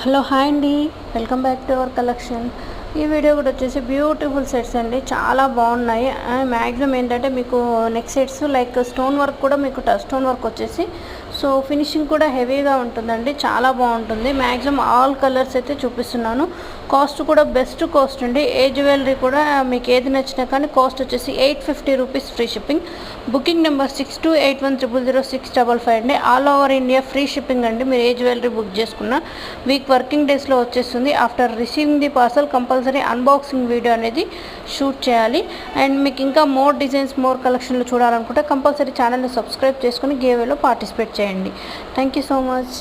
Hello hi అండి, welcome back to our collection. ఈ video కూడా వచ్చేసి బ్యూటిఫుల్ సెట్స్ అండి, చాలా బాగున్నాయి. మ్యాక్సిమం ఏంటంటే మీకు neck sets like stone work కూడా మీకు స్టోన్ వర్క్ వచ్చేసి సో ఫినిషింగ్ కూడా హెవీగా ఉంటుందండి, చాలా బాగుంటుంది. మ్యాక్సిమం ఆల్ కలర్స్ అయితే చూపిస్తున్నాను. కాస్ట్ కూడా బెస్ట్ కాస్ట్ అండి. ఏ జ్యువెలరీ కూడా మీకు ఏది నచ్చినా కానీ కాస్ట్ వచ్చేసి 850 rupees free shipping. Booking number 6281000655 అండి. All over India free shipping అండి. మీరు ఏ జ్యువెలరీ బుక్ చేసుకున్నా వీక్ వర్కింగ్ డేస్లో వచ్చేస్తుంది. After receiving the parcel compulsory unboxing video అనేది షూట్ చేయాలి. అండ్ మీకు ఇంకా మోర్ డిజైన్స్ మోర్ కలెక్షన్లు చూడాలనుకుంటే కంపల్సరీ ఛానల్ని సబ్స్క్రైబ్ చేసుకుని గివ్ అవేలో పార్టిసిపేట్ చేయండి. Thank you so much.